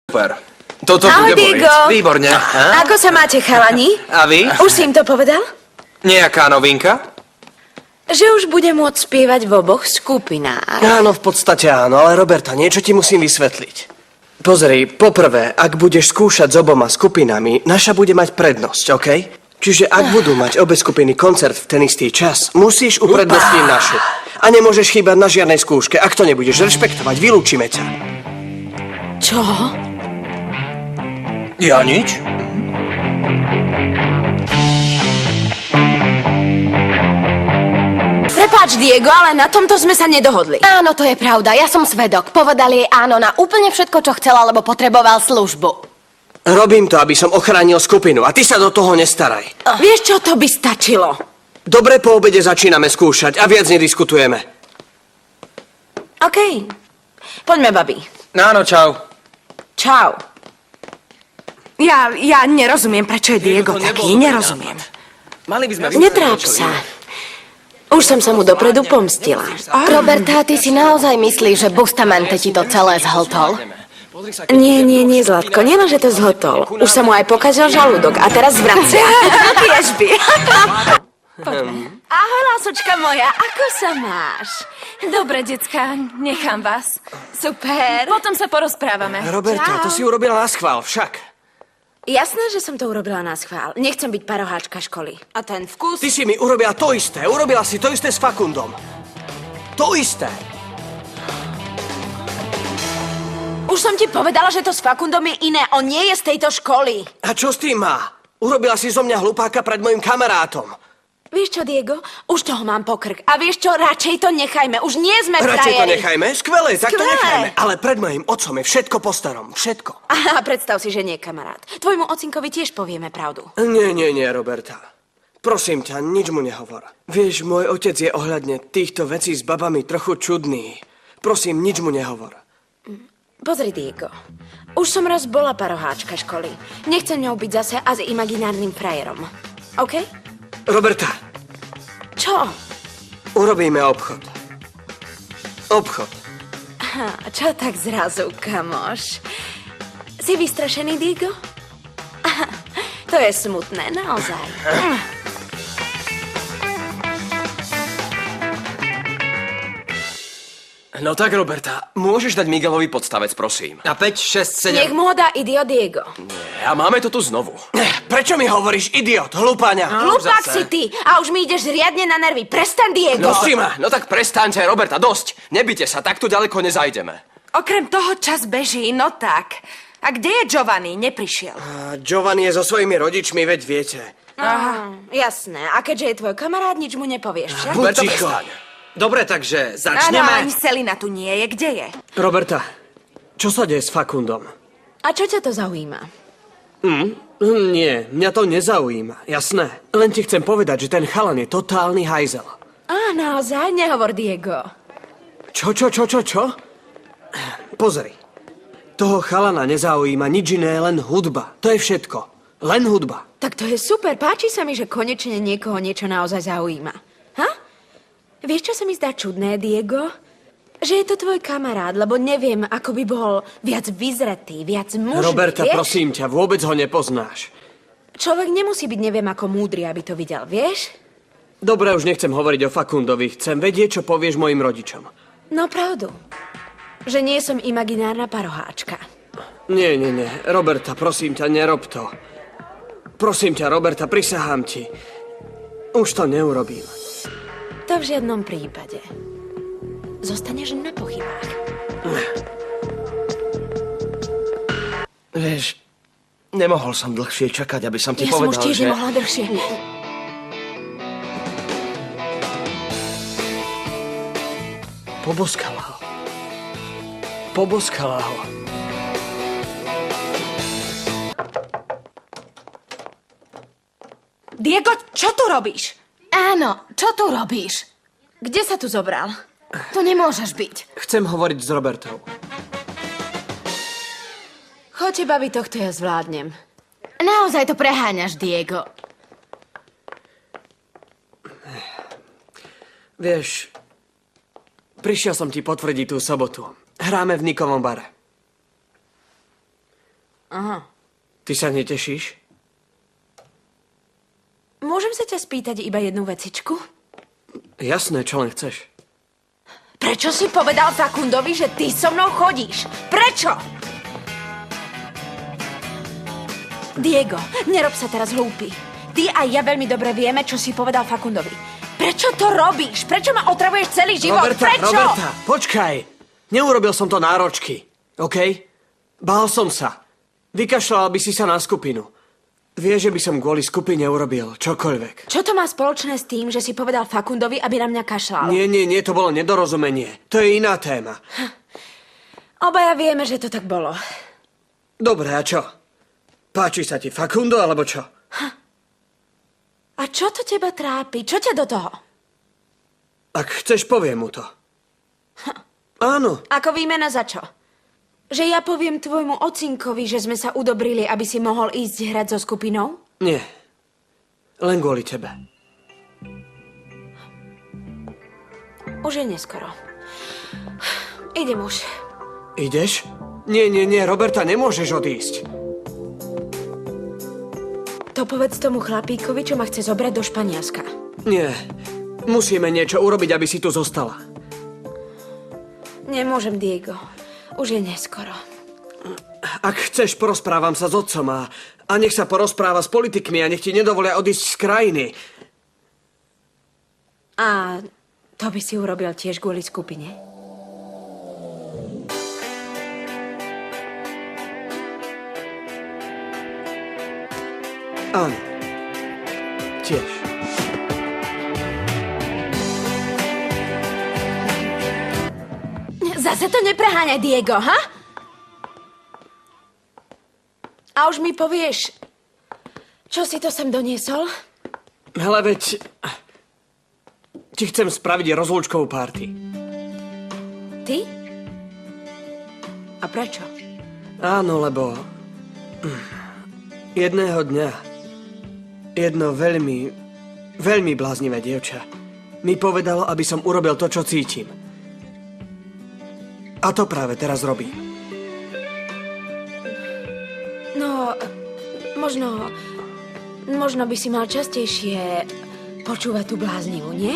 Super. Toto Ahoj, bude boliť. Diego. Výborne. Ako sa máte, chalani? A vy? Už si im to povedal? Nejaká novinka? Že už bude môcť spievať v oboch skupinách. Áno, v podstate áno, ale Roberta, niečo ti musím vysvetliť. Pozri, poprvé, ak budeš skúšať s oboma skupinami, naša bude mať prednosť, OK? Čiže ak budú mať obe skupiny koncert v ten istý čas, musíš uprednostniť našu. A nemôžeš chýbať na žiadnej skúške. Ak to nebudeš rešpektovať, vylúčime ťa. Čo? Ja nič. Prepáč, Diego, ale na tomto sme sa nedohodli. Áno, to je pravda. Ja som svedok. Povedal jej áno na úplne všetko, čo chcela, lebo potreboval službu. Robím to, aby som ochránil skupinu a ty sa do toho nestaraj. Vieš čo, to by stačilo. Dobre, po obede začíname skúšať a viac nediskutujeme. OK. Poďme, babi. Áno, čau. Čau. Ja nerozumiem, prečo je Diego taký. Nerozumiem. Mali by sme... Netráp sa. Už som sa mu dopredu pomstila. Roberta, ty si naozaj myslíš, že Bustamante ti to celé zhltol? Nie, Zlatko, nielenže to zhotol. Už sa mu aj pokazil žalúdok a teraz zvracia. Ježby. Ahoj, lásočka moja, ako sa máš? Dobre, decka, nechám vás. Super. Potom sa porozprávame. Roberta, to si urobila na schvál, však. Jasné, že som to urobila na schvál. Nechcem byť paroháčka školy. A ten vkus... Ty si mi urobila to isté. Urobila si to isté s Fakundom. To isté. Už som ti povedala, že to s Fakundom je iné. On nie je z tejto školy. A čo s tým má? Urobila si zo mňa hlupáka pred mojim kamarátom. Vieš čo, Diego? Už toho mám pokrk. A vieš čo, radšej to nechajme. Už nie sme frajeri. Radšej to nechajme? Skvelé, tak to Skvelé. nechajme. Ale pred mojim otcom je všetko po starom. Všetko. Aha, predstav si, že nie, kamarát. Tvojmu ocinkovi tiež povieme pravdu. Nie, Roberta. Prosím ťa, nič mu nehovor. Vieš, môj otec je ohľadne týchto vecí s babami trochu čudný. Prosím, nič mu nehovor. Pozri, Diego. Už som raz bola paroháčka školy. Nechcem ňou byť zase a s imaginárnym frajerom. OK? Roberta, Čo? urobíme obchod. Obchod. Aha, čo tak zrazu, kamoš? Si vystrašený, Diego? Aha, to je smutné, naozaj. No tak, Roberta, môžeš dať Miguelovi podstavec, prosím. Na 5, 6, 7... Nech mu ho dá idiot Diego. A máme to tu znovu. Prečo mi hovoríš idiot, hlupáňa? Hlupák zase. si ty a už mi ideš riadne na nervy. Prestaň, Diego. No tak prestaňte, Roberta, dosť. Nebite sa, takto ďaleko nezajdeme. Okrem toho čas beží, no tak. A kde je Giovanni? Neprišiel. A Giovanni je so svojimi rodičmi, veď viete. Aha, jasné. A keďže je tvoj kamarát, nič mu nepovieš, však? Buď Roberta, ticho. prestaň. Dobre, takže Áno, začneme. ani Selina tu nie je. Kde je? Roberta, čo sa deje s Fakundom? A čo ťa to zaujíma? Nie, mňa to nezaujíma, jasné. Len ti chcem povedať, že ten chalan je totálny hajzel. Á, naozaj? Nehovor, Diego. Čo? Pozri. Toho chalana nezaujíma nič iné, len hudba. To je všetko. Len hudba. Tak to je super. Páči sa mi, že konečne niekoho niečo naozaj zaujíma. Ha? Vieš, čo sa mi zdá čudné, Diego? Že je to tvoj kamarát, lebo neviem, ako by bol viac vyzretý, viac mužný, Roberta, vieš? prosím ťa, vôbec ho nepoznáš. Človek nemusí byť neviem ako múdry, aby to videl, vieš? Dobre, už nechcem hovoriť o Fakundovi. Chcem vedieť, čo povieš mojim rodičom. No pravdu. Že nie som imaginárna paroháčka. Nie. Roberta, prosím ťa, nerob to. Prosím ťa, Roberta, prisahám ti. Už to neurobím. To v žiadnom prípade. Zostaneš na pochybách. Vieš, nemohol som dlhšie čakať, aby som ti Ja som povedal, už tiež že... nemohla dlhšie. Poboskala ho. Diego, čo tu robíš? Áno, čo tu robíš? Kde sa tu zobral? Tu nemôžeš byť. Chcem hovoriť s Robertou. Choďte, babi, tohto ja zvládnem. Naozaj to preháňaš, Diego. Vieš, prišiel som ti potvrdiť tú sobotu. Hráme v Nikovom bare. Aha. Ty sa netešíš? Môžem sa ťa spýtať iba jednu vecičku? Jasné, čo len chceš. Prečo si povedal Fakundovi, že ty so mnou chodíš? Prečo? Diego, nerob sa teraz hlúpy. Ty a ja veľmi dobre vieme, čo si povedal Fakundovi. Prečo to robíš? Prečo ma otravuješ celý život? Prečo? Roberta, počkaj! Neurobil som to náročky, OK? Bál som sa. Vykašľal by si sa na skupinu. Vieš, že by som kvôli skupine urobil čokoľvek. Čo to má spoločné s tým, že si povedal Fakundovi, aby na mňa kašľal? Nie, to bolo nedorozumenie. To je iná téma. Obaja vieme, že to tak bolo. Dobre, a čo? Páči sa ti Fakundo, alebo čo? A čo to teba trápi? Čo ťa do toho? Ak chceš, poviem mu to. Áno. Ako výmena za čo? Že ja poviem tvojmu ocinkovi, že sme sa udobrili, aby si mohol ísť hrať so skupinou? Nie. Len kvôli tebe. Už je neskoro. Idem už. Ideš? Nie, Roberta, nemôžeš odísť. To povedz tomu chlapíkovi, čo ma chce zobrať do Španielska. Nie. Musíme niečo urobiť, aby si tu zostala. Nemôžem, Diego. Už je neskoro. Ak chceš, porozprávam sa s otcom a nech sa porozpráva s politikmi a nech ti nedovolia odísť z krajiny. A to by si urobil tiež kvôli skupine? Áno. Tiež. Zase to nepreháňaj, Diego, ha? A už mi povieš, čo si to sem doniesol? Hele, veď... Ti chcem spraviť rozlúčkovú party. Ty? A prečo? Áno, lebo... Jedného dňa jedno veľmi bláznivé dievča mi povedalo, aby som urobil to, čo cítim. A to práve teraz robím. No, možno by si mal častejšie počúvať tú bláznivú, nie?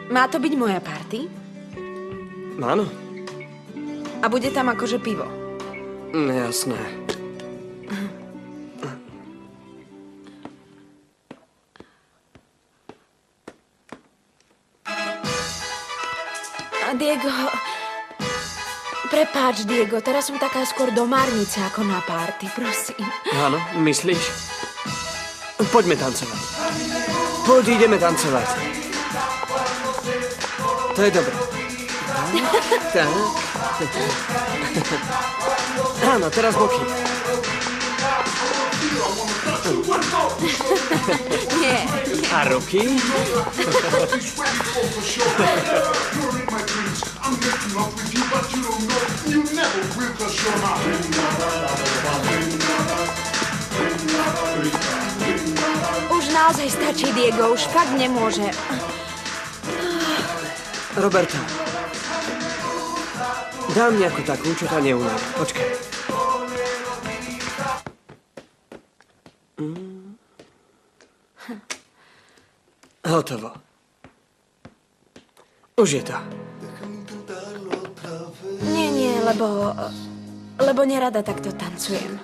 Má to byť moja party? Áno. A bude tam akože pivo. Jasné. Diego... Prepáč, Diego, teraz som taká skôr domárnica ako na party, prosím. Áno, myslíš? Poďme tancovať. Ideme tancovať. To je dobré. Tak. Áno, teraz boky. Nie. A ruky? Už naozaj stačí, Diego, už fakt nemôže. Roberta, dám nejakú takú, čo ťa neunaví. Počkaj. Hotovo. Už je to. Nie, lebo nerada takto tancujem.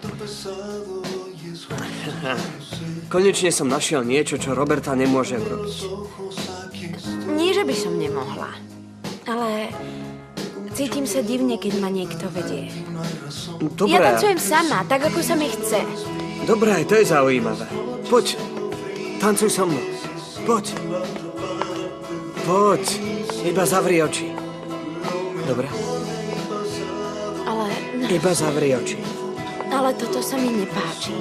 Konečne som našiel niečo, čo Roberta nemôže urobiť. Nie, že by som nemohla. Ale cítim sa divne, keď ma niekto vedie. Dobre. Ja tancujem sama, tak ako sa mi chce. Dobre, to je zaujímavé. Poď, tancuj so mnou. Poď. Iba zavri oči. Dobre? Ale... Iba zavri oči. Ale toto sa mi nepáči.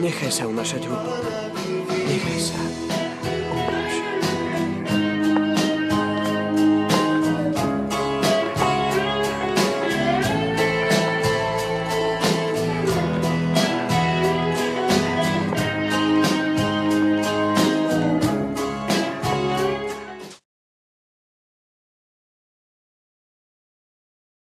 Nechaj sa unašať hudbou.